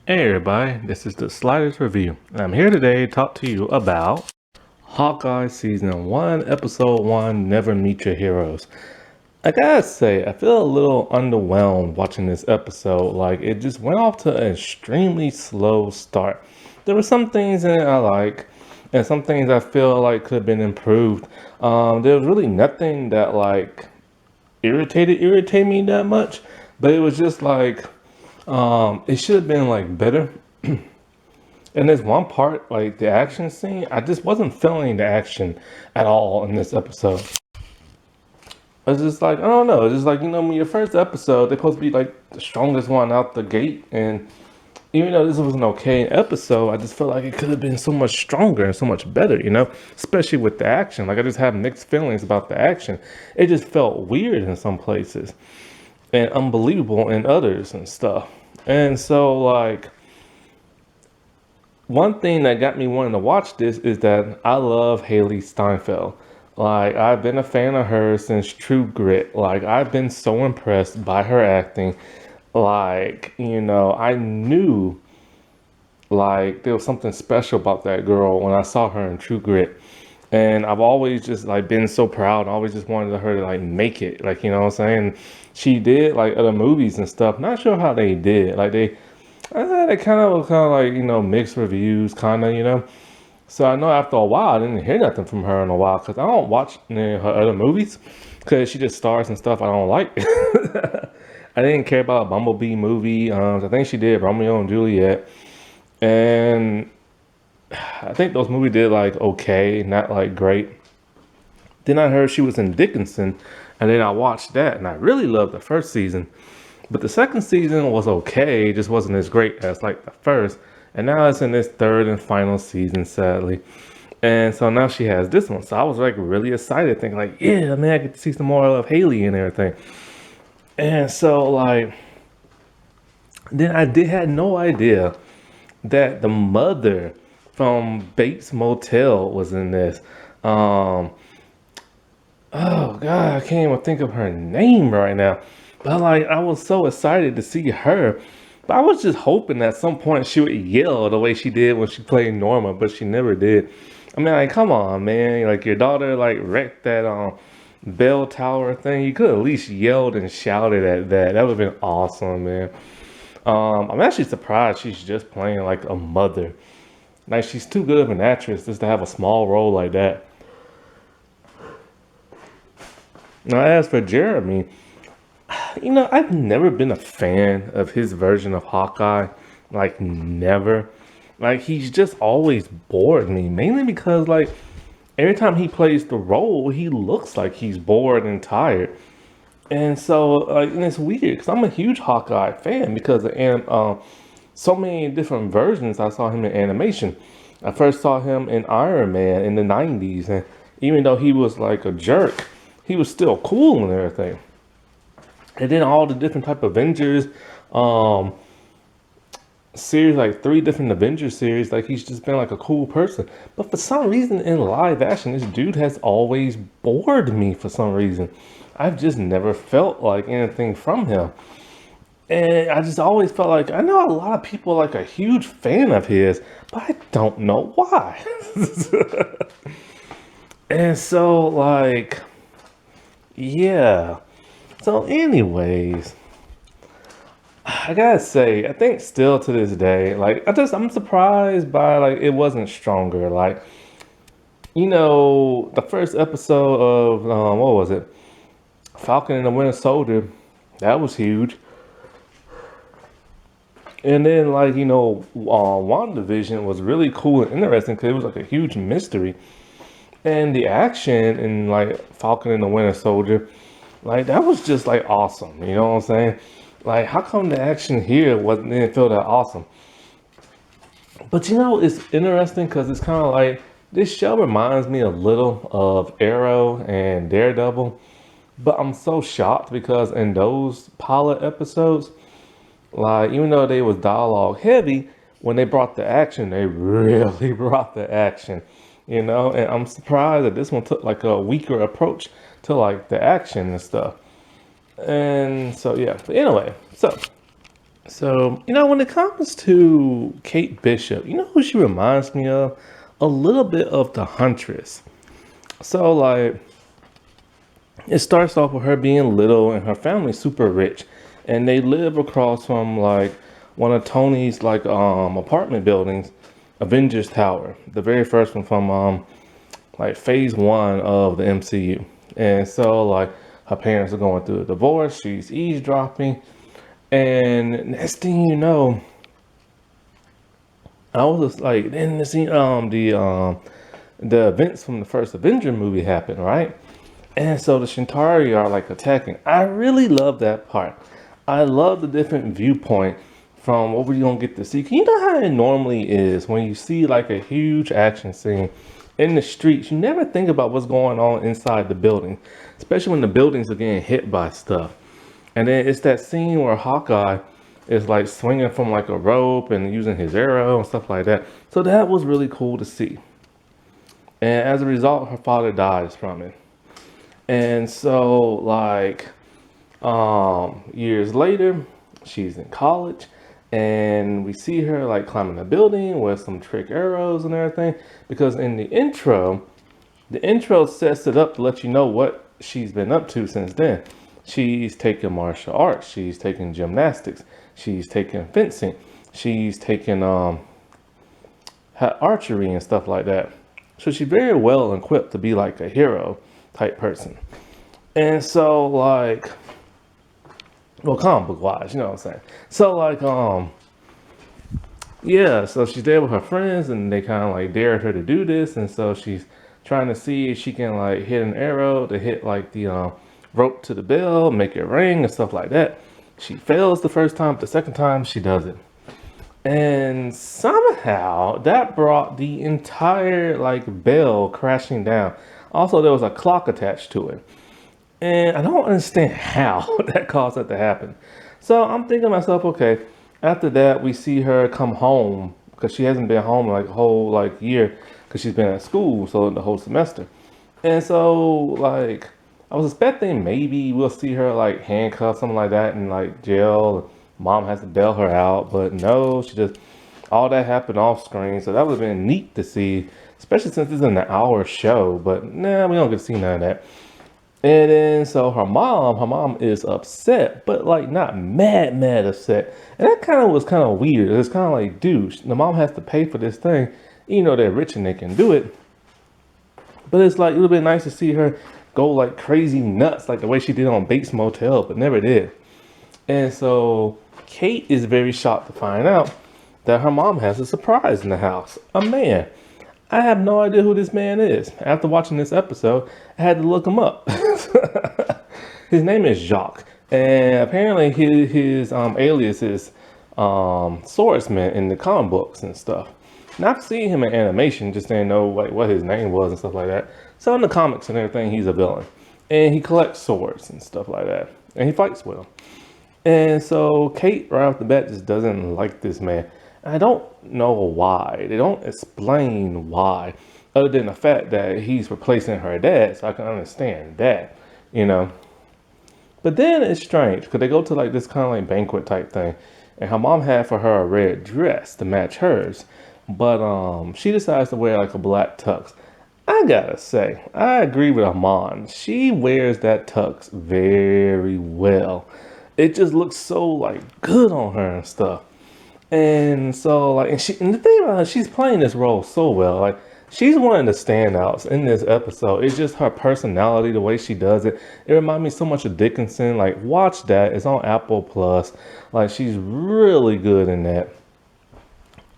Hey everybody, this is the Sliders Review, and I'm here today to talk to you about Hawkeye Season 1, Episode 1, Never Meet Your Heroes. I gotta say, I feel a little underwhelmed watching this episode. Like, it just went off to an extremely slow start. There were some things in it I like, and some things I feel like could have been improved. There was really nothing that, like, irritated me that much, but it was just like, it should have been like better. And there's one part, like the action scene, I just wasn't feeling the action at all in this episode. It's just like, I don't know, it's just like, when your first episode, they're supposed to be like the strongest one out the gate. And even though this was an okay episode, I just felt like it could have been so much stronger and so much better, especially with the action. Like, I just have mixed feelings about the action. It just felt weird in some places and unbelievable in others and stuff. And so, like, one thing that got me wanting to watch this is that I love Haley Steinfeld. Like, I've been a fan of her since True Grit. Like, I've been so impressed by her acting. Like, I knew like there was something special about that girl when I saw her in True Grit. And I've always just like been so proud. I always just wanted her to like make it. Like, what I'm saying? She did like other movies and stuff. Not sure how they did. Like they kind of like, mixed reviews, kind of. So I know after a while, I didn't hear nothing from her in a while because I don't watch any of her other movies because she just stars and stuff I don't like. I didn't care about a Bumblebee movie. I think she did Romeo and Juliet. And I think those movies did like okay, not like great. Then I heard she was in Dickinson, and then I watched that, and I really loved the first season. But the second season was okay, just wasn't as great as like the first. And now it's in this third and final season, sadly. And so now she has this one. So I was like really excited, thinking like, yeah, man, I get to see some more of Haley and everything. And so like, then I did had no idea that the mother from Bates Motel was in this. Um, oh God, I can't even think of her name right now. But like, I was so excited to see her. But I was just hoping at some point she would yell the way she did when she played Norma, but she never did. I mean, like, come on, man. Like, your daughter like wrecked that bell tower thing. You could at least yelled and shouted at that. That would have been awesome, man. I'm actually surprised she's just playing like a mother. Like, she's too good of an actress just to have a small role like that. Now, as for Jeremy, I've never been a fan of his version of Hawkeye. Like, never. Like, he's just always bored me. Mainly because, like, every time he plays the role, he looks like he's bored and tired. And so, like, and it's weird because I'm a huge Hawkeye fan because so many different versions I saw him in animation. I first saw him in Iron Man in the 90s, and even though he was like a jerk, he was still cool and everything. And then all the different type of Avengers um series, like three different Avengers series, like he's just been like a cool person. But for some reason in live action, this dude has always bored me for some reason. I've just never felt like anything from him. And I just always felt like I know a lot of people like a huge fan of his, but I don't know why. And so like, yeah. So anyways, I gotta say, I think still to this day, like I'm surprised by like it wasn't stronger. Like, the first episode of what was it? Falcon and the Winter Soldier, that was huge. And then, like, WandaVision was really cool and interesting because it was like a huge mystery. And the action in, like, Falcon and the Winter Soldier, like, that was just, like, awesome. You know what I'm saying? Like, how come the action here didn't feel that awesome? But, it's interesting because it's kind of like, this show reminds me a little of Arrow and Daredevil. But I'm so shocked because in those pilot episodes, like, even though they was dialogue heavy, when they brought the action, they really brought the action, And I'm surprised that this one took like a weaker approach to like the action and stuff. And so yeah, but anyway, so So, when it comes to Kate Bishop, you know who she reminds me of? A little bit of the Huntress. So, like, it starts off with her being little and her family super rich, and they live across from like one of Tony's like apartment buildings, Avengers Tower, the very first one from like phase one of the MCU. And so like her parents are going through a divorce, she's eavesdropping, and next thing you know, I was just like in the scene the events from the first Avenger movie happened, right? And so the Shintari are like attacking. I really love that part. I love the different viewpoint from what we're gonna get to see. 'Cause you know how it normally is when you see like a huge action scene in the streets, you never think about what's going on inside the building, especially when the buildings are getting hit by stuff. And then it's that scene where Hawkeye is like swinging from like a rope and using his arrow and stuff like that. So that was really cool to see. And as a result, her father dies from it. And so, like, years later, she's in college, and we see her like climbing a building with some trick arrows and everything. Because in the intro sets it up to let you know what she's been up to since then. She's taken martial arts, she's taken gymnastics, she's taken fencing, she's taken archery and stuff like that. So she's very well equipped to be like a hero type person. And so like, well, comic book wise, you know what I'm saying? So like, yeah, so she's there with her friends and they kind of like dared her to do this. And so she's trying to see if she can like hit an arrow to hit like the rope to the bell, make it ring and stuff like that. She fails the first time, the second time she does it. And somehow that brought the entire like bell crashing down. Also, there was a clock attached to it. And I don't understand how that caused that to happen. So I'm thinking to myself, okay, after that, we see her come home because she hasn't been home like a whole like year because she's been at school, so the whole semester. And so like I was expecting maybe we'll see her like handcuffed, something like that, in like jail. Mom has to bail her out, but no, she just all that happened off screen. So that would have been neat to see, especially since it's an hour show. But nah, we don't get to see none of that. And then so her mom is upset, but like not mad upset. And that kind of was kind of weird. It's kind of like, dude, the mom has to pay for this thing. You know they're rich and they can do it. But it's like it would have been nice to see her go like crazy nuts, like the way she did on Bates Motel, but never did. And so Kate is very shocked to find out that her mom has a surprise in the house. A man. I have no idea who this man is. After watching this episode, I had to look him up. His name is Jacques, and apparently his alias is Swordsman in the comic books and stuff. And I've seen him in animation, just didn't know like what his name was and stuff like that. So in the comics and everything, he's a villain, and he collects swords and stuff like that, and he fights with them. And so Kate, right off the bat, just doesn't like this man. I don't know why. They don't explain why, other than the fact that he's replacing her dad, so I can understand that, you know. But then it's strange because they go to like this kind of like banquet type thing, and her mom had for her a red dress to match hers, but she decides to wear like a black tux. I gotta say, I agree with her mom. She wears that tux very well. It just looks so like good on her and stuff. And so like and the thing about her, she's playing this role so well. Like she's one of the standouts in this episode. It's just her personality, the way she does it. It reminds me so much of Dickinson. Like watch that. It's on Apple Plus. Like she's really good in that.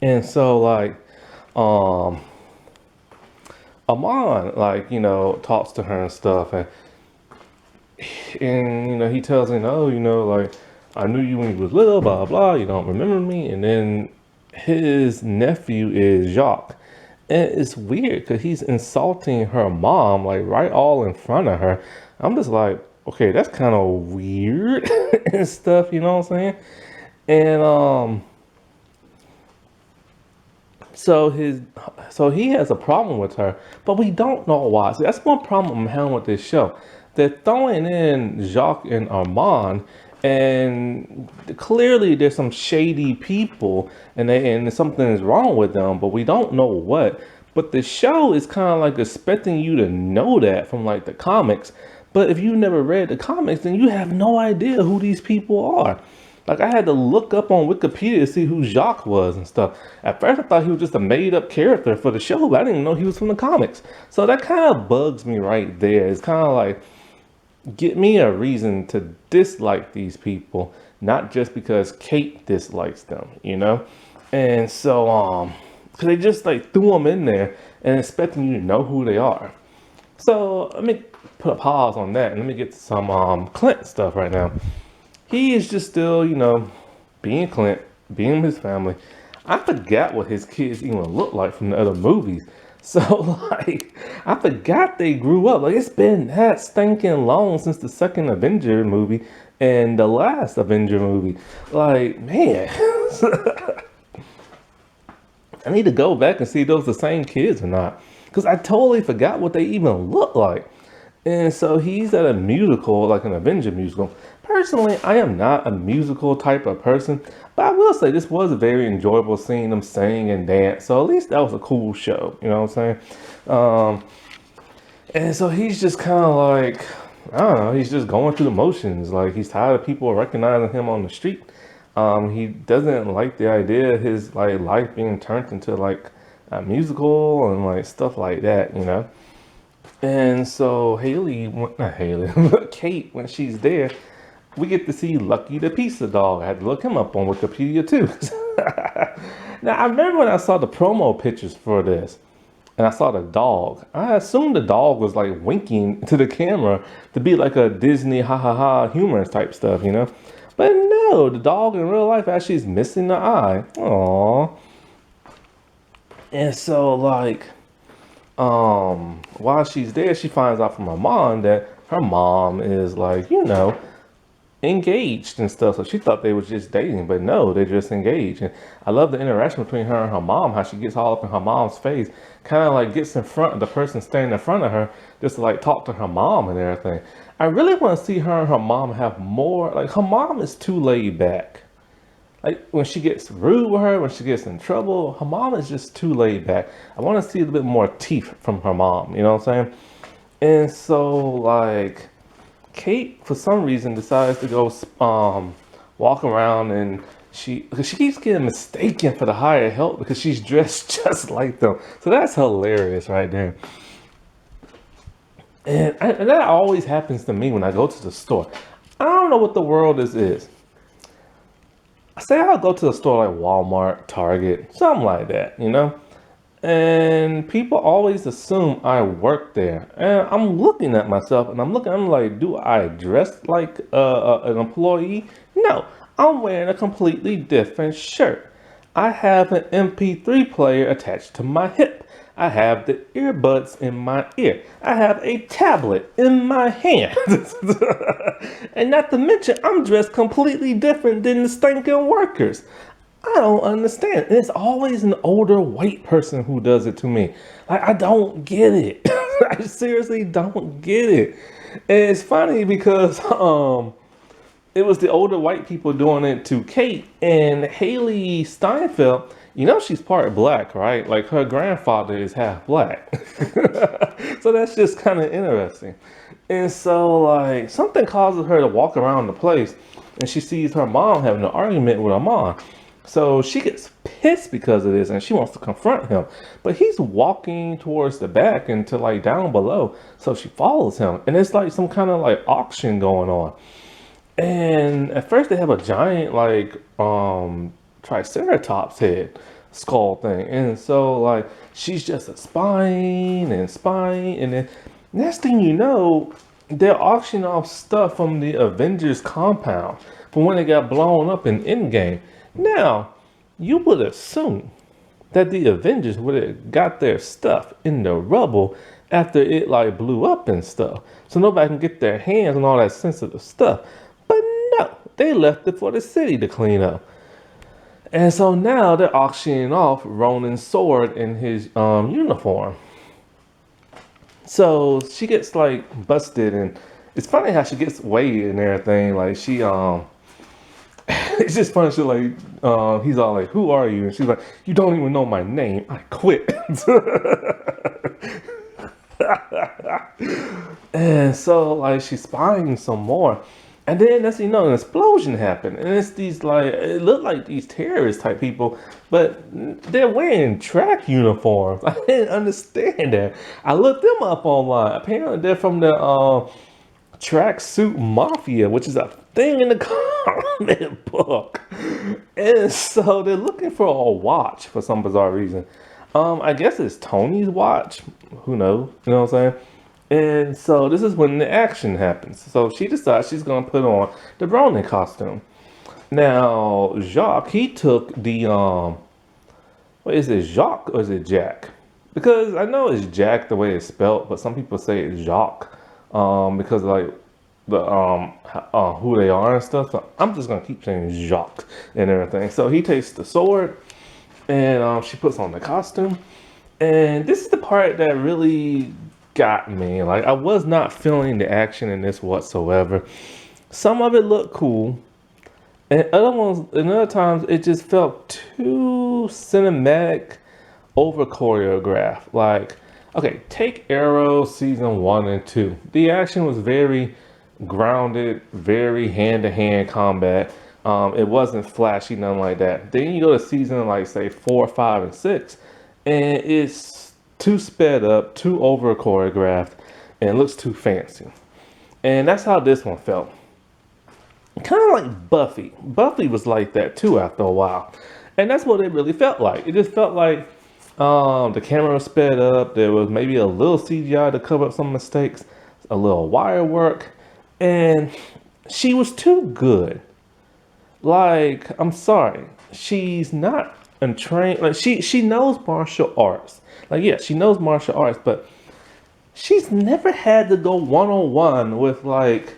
And so like um Amon, like, talks to her and stuff, and he tells her, oh, like, I knew you when you was little, blah blah, you don't remember me. And then his nephew is Jacques, and it's weird because he's insulting her mom like right all in front of her. I'm just like, okay, that's kind of weird and stuff, you know what I'm saying? And so he has a problem with her, but we don't know why. So that's one problem I'm having with this show. They're throwing in Jacques and Armand, And clearly there's some shady people, and something is wrong with them, but we don't know what. But the show is kind of like expecting you to know that from like the comics. But if you never read the comics, then you have no idea who these people are. Like I had to look up on Wikipedia to see who Jacques was and stuff. At first I thought he was just a made up character for the show, but I didn't even know he was from the comics. So that kind of bugs me right there. It's kind of like, get me a reason to dislike these people, not just because Kate dislikes them, you know? And so, cause they just like threw them in there and expecting you to know who they are. So let me put a pause on that and let me get to some Clint stuff right now. He is just still, being Clint, being his family. I forgot what his kids even look like from the other movies. So like, I forgot they grew up. Like it's been that stinking long since the second Avenger movie and the last Avenger movie. Like, man, I need to go back and see if those the same kids or not. Because I totally forgot what they even look like. And so he's at a musical, like an Avenger musical. Personally, I am not a musical type of person, but I will say this was a very enjoyable seeing them sing and dance. So at least that was a cool show, you know what I'm saying? And so he's just kind of like, I don't know, he's just going through the motions. Like he's tired of people recognizing him on the street. He doesn't like the idea of his like life being turned into like a musical and like stuff like that, you know? And so not Haley, but Kate, when she's there, we get to see Lucky the pizza dog. I had to look him up on Wikipedia too. Now, I remember when I saw the promo pictures for this, and I saw the dog. I assumed the dog was like winking to the camera to be like a Disney ha ha ha humor type stuff, you know? But no, the dog in real life actually is missing the eye. Aww. And so like, while she's there, she finds out from her mom that her mom is like, engaged and stuff. So she thought they was just dating, but no, they're just engaged. And I love the interaction between her and her mom, how she gets all up in her mom's face, kind of like gets in front of the person standing in front of her just to like talk to her mom and everything. I really want to see her and her mom have more, like her mom is too laid back. Like when she gets rude with her, when she gets in trouble, her mom is just too laid back. I want to see a little bit more teeth from her mom, you know what I'm saying? And so like Kate, for some reason, decides to go walk around, and because she keeps getting mistaken for the higher help because she's dressed just like them. So that's hilarious right there. And that always happens to me when I go to the store. I don't know what the world is. Say I'll go to a store like Walmart, Target, something like that, you know? And people always assume I work there. And I'm looking at myself and I'm like, do I dress like an employee? No, I'm wearing a completely different shirt. I have an MP3 player attached to my hip. I have the earbuds in my ear. I have a tablet in my hand. And not to mention, I'm dressed completely different than the stinking workers. I don't understand. And it's always an older white person who does it to me. Like, I don't get it. I seriously don't get it. And it's funny because it was the older white people doing it to Kate, and Haley Steinfeld, she's part black, right? Like her grandfather is half black. So that's just kind of interesting. And so like something causes her to walk around the place and she sees her mom having an argument with her mom. So she gets pissed because of this and she wants to confront him. But he's walking towards the back and to like down below. So she follows him. And it's like some kind of like auction going on. And at first they have a giant like triceratops head skull thing. And so like she's just a spying. And then next thing you know, they're auctioning off stuff from the Avengers compound from when they got blown up in Endgame. Now, you would assume that the Avengers would have got their stuff in the rubble after it like blew up and stuff. So nobody can get their hands on all that sensitive stuff. But no, they left it for the city to clean up. And so now they're auctioning off Ronin's sword in his uniform. So she gets like busted it's funny how she gets weighed and everything. Like she it's just funny. She like he's all like, "Who are you?" And she's like, "You don't even know my name. I quit." And so like she's spying some more. And then that's an explosion happened. And it's these like it looked like these terrorist type people, but they're wearing track uniforms. I didn't understand that. I looked them up online. Apparently they're from the tracksuit mafia, which is a thing in the comic book. And so they're looking for a watch for some bizarre reason. I guess it's Tony's watch. Who knows? You know what I'm saying? And so this is when the action happens. So she decides she's gonna put on the Brownie costume. Now Jacques, he took the what is it, Jacques or is it Jack? Because I know it's Jack the way it's spelled, but some people say it's Jacques because like the who they are and stuff. So I'm just gonna keep saying Jacques and everything. So he takes the sword and she puts on the costume. And this is the part that really got me. Like I was not feeling the action in this whatsoever. Some of it looked cool, and other times it just felt too cinematic, over choreographed. Like, okay, take Arrow season 1 and 2. The action was very grounded, very hand-to-hand combat. It wasn't flashy, nothing like that. Then you go to season like say 4, 5, and 6, and it's too sped up, too over choreographed, and it looks too fancy. And that's how this one felt. Kind of like Buffy. Buffy was like that too after a while. And that's what it really felt like. It just felt like the camera was sped up. There was maybe a little CGI to cover up some mistakes, a little wire work, and she was too good. Like, I'm sorry, she's not untrained. Like she knows martial arts. Like, yeah, she knows martial arts, but she's never had to go one-on-one with like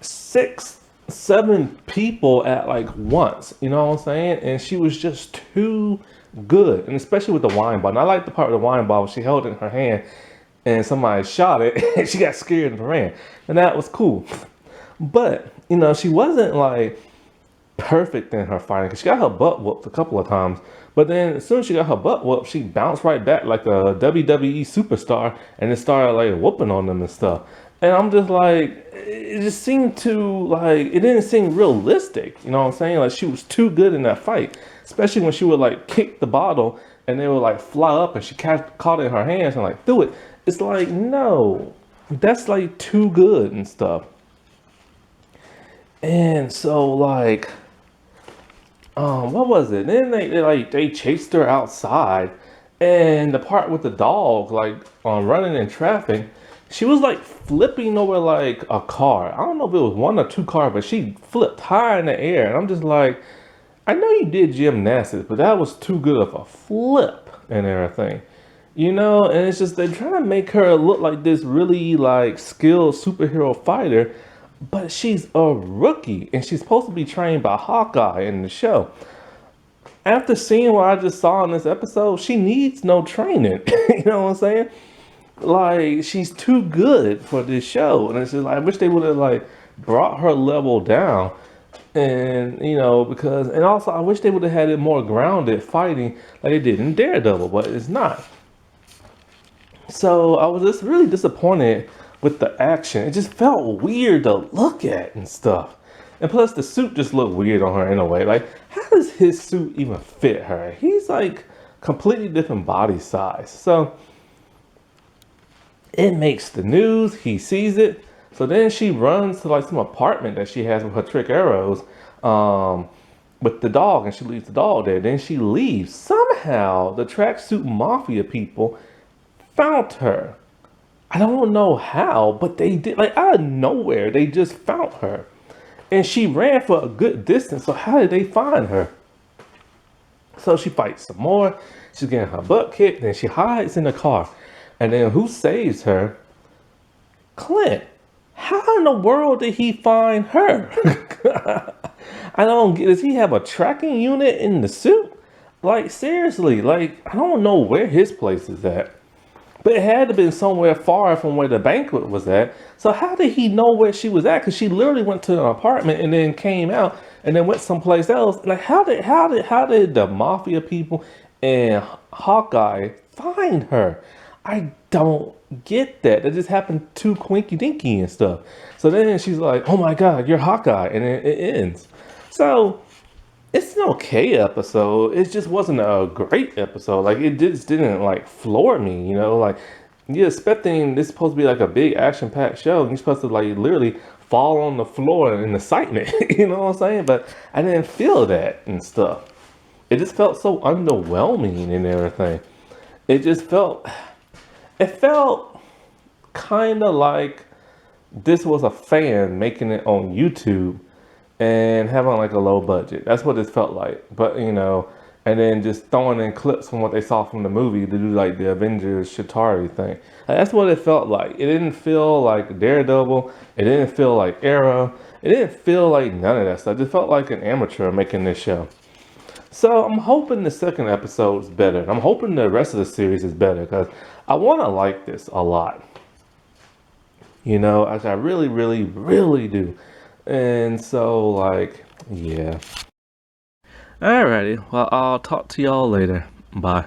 6, 7 people at like once. You know what I'm saying? And she was just too good. And especially with the wine bottle. And I like the part of the wine bottle. She held it in her hand and somebody shot it and she got scared and ran. And that was cool. But, she wasn't like perfect in her fighting, because she got her butt whooped a couple of times. But then as soon as she got her butt whooped, she bounced right back like a WWE superstar and it started like whooping on them and stuff. And I'm just like, it just seemed to like, it didn't seem realistic. You know what I'm saying? Like she was too good in that fight, especially when she would like kick the bottle and they would like fly up and she caught it in her hands and like threw it. It's like, no, that's like too good and stuff. And so like, what was it? Then they chased her outside, and the part with the dog like running in traffic, she was like flipping over like a car. I don't know if it was 1 or 2 cars, but she flipped high in the air, and I'm just like, I know you did gymnastics, but that was too good of a flip and everything, And it's just they're trying to make her look like this really like skilled superhero fighter. But she's a rookie, and she's supposed to be trained by Hawkeye in the show. After seeing what I just saw in this episode, she needs no training. You know what I'm saying? Like, she's too good for this show. And it's just like, I wish they would have like brought her level down. And, because, and also I wish they would have had it more grounded fighting like they did in Daredevil, but it's not. So I was just really disappointed with the action. It just felt weird to look at and stuff. And plus the suit just looked weird on her in a way. Like, how does his suit even fit her? He's like completely different body size. So it makes the news. He sees it. So then she runs to like some apartment that she has with her trick arrows with the dog, and she leaves the dog there. Then she leaves. Somehow the tracksuit mafia people found her. I don't know how, but they did. Like, out of nowhere, they just found her. And she ran for a good distance, so how did they find her? So she fights some more. She's getting her butt kicked, and she hides in the car. And then who saves her? Clint. How in the world did he find her? I don't get, does he have a tracking unit in the suit? Like, seriously, like, I don't know where his place is at. But it had to been somewhere far from where the banquet was at. So how did he know where she was at? Because she literally went to an apartment and then came out and then went someplace else. Like how did the mafia people and Hawkeye find her? I don't get that. That just happened too quinky dinky and stuff. So then she's like, "Oh my God, you're Hawkeye," and then it ends. So it's an okay episode. It just wasn't a great episode. Like it just didn't like floor me, Like you're expecting this supposed to be like a big action-packed show, and you're supposed to like literally fall on the floor in excitement. You know what I'm saying? But I didn't feel that and stuff. It just felt so underwhelming and everything. It just felt. It felt kind of like this was a fan making it on YouTube and having like a low budget. That's what it felt like. But and then just throwing in clips from what they saw from the movie to do like the Avengers Shatari thing. Like, that's what it felt like. It didn't feel like Daredevil. It didn't feel like Arrow. It didn't feel like none of that stuff. It just felt like an amateur making this show. So I'm hoping the second episode is better. I'm hoping the rest of the series is better because I want to like this a lot. As I really, really, really do. And so, like, yeah. Alrighty. Well, I'll talk to y'all later. Bye.